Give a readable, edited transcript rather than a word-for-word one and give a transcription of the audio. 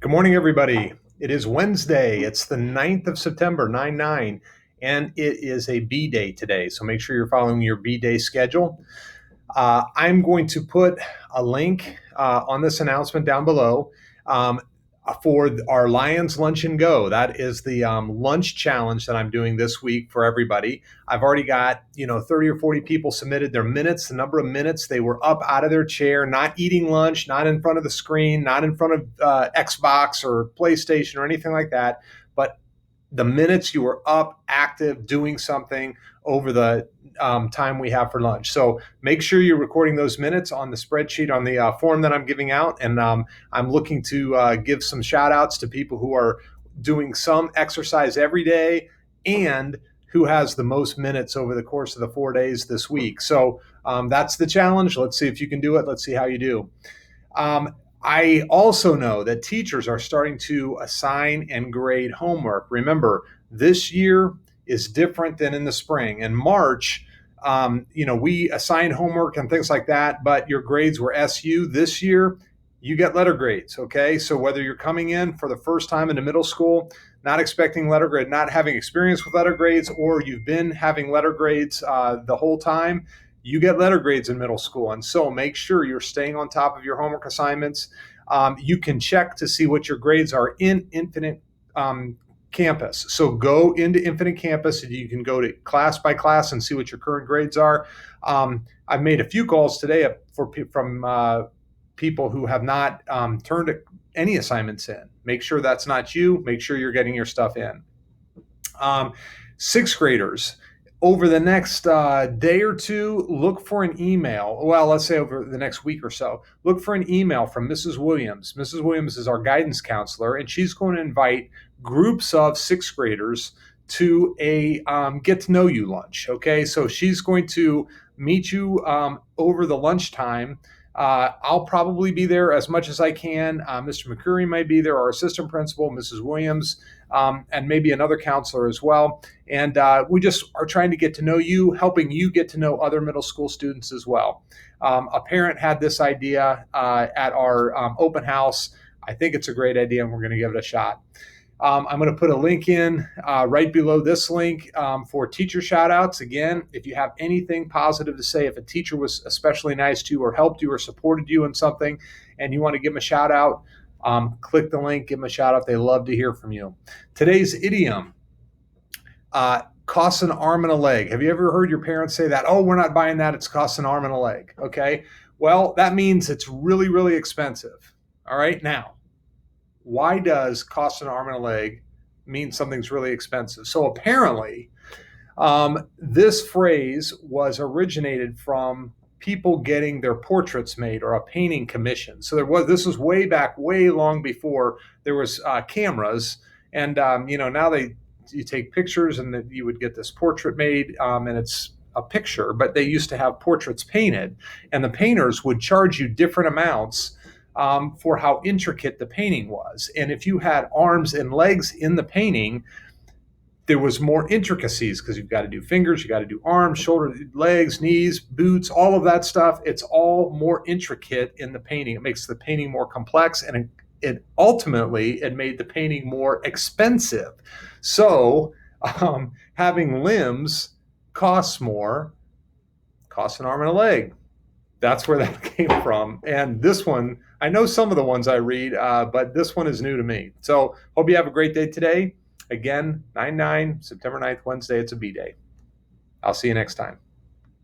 Good morning, everybody. It is Wednesday. It's the 9th of September, 9/9, and it is a B day today. So make sure you're following your B day schedule. I'm going to put a link on this announcement down below for our Lions Lunch and Go. That is the lunch challenge that I'm doing this week for everybody. I've already got 30 or 40 people submitted their minutes, the number of minutes they were up out of their chair, not eating lunch, not in front of the screen, not in front of Xbox or PlayStation or anything like that, but the minutes you were up, active, doing something over the time we have for lunch. So make sure you're recording those minutes on the spreadsheet on the form that I'm giving out. And I'm looking to give some shout outs to people who are doing some exercise every day and who has the most minutes over the course of the 4 days this week. So that's the challenge. Let's see if you can do it. Let's see how you do. I also know that teachers are starting to assign and grade homework. Remember, this year is different than in the spring. In March, we assign homework and things like that, but your grades were SU. This year, you get letter grades, okay? So whether you're coming in for the first time into middle school, not expecting letter grade, not having experience with letter grades, or you've been having letter grades the whole time, you get letter grades in middle school. And so make sure you're staying on top of your homework assignments. You can check to see what your grades are in Infinite Campus. So go into Infinite Campus and you can go to class by class and see what your current grades are. I've made a few calls today from people who have not turned any assignments in. Make sure that's not you. Make sure you're getting your stuff in. Sixth graders, over the next day or two, look for an email. Well, let's say over the next week or so, look for an email from Mrs. Williams. Mrs. Williams is our guidance counselor, and she's going to invite groups of sixth graders to a get to know you lunch. Okay, so she's going to meet you over the lunchtime. I'll probably be there as much as I can. Mr. McCurry might be there, our assistant principal, Mrs. Williams, and maybe another counselor as well. And we just are trying to get to know you, helping you get to know other middle school students as well. A parent had this idea at our open house. I think it's a great idea, and we're going to give it a shot. I'm going to put a link in right below this link for teacher shout outs. Again, if you have anything positive to say, if a teacher was especially nice to you or helped you or supported you in something and you want to give them a shout out, click the link, give them a shout out. They love to hear from you. Today's idiom, costs an arm and a leg. Have you ever heard your parents say that? Oh, we're not buying that. It's costs an arm and a leg. Okay. Well, that means it's really, really expensive. All right. Now, why does cost an arm and a leg mean something's really expensive? So apparently, this phrase was originated from people getting their portraits made or a painting commission. So this was way back, way long before there was cameras. And now you take pictures and then you would get this portrait made, and it's a picture. But they used to have portraits painted, and the painters would charge you different amounts for how intricate the painting was. And if you had arms and legs in the painting, there was more intricacies because you've got to do fingers, you got to do arms, shoulder, legs, knees, boots, all of that stuff. It's all more intricate in the painting. It makes the painting more complex, and it ultimately made the painting more expensive. So having limbs costs more, costs an arm and a leg. That's where that came from. And this one, I know some of the ones I read, but this one is new to me. So hope you have a great day today. Again, 9/9, September 9th, Wednesday, it's a B day. I'll see you next time.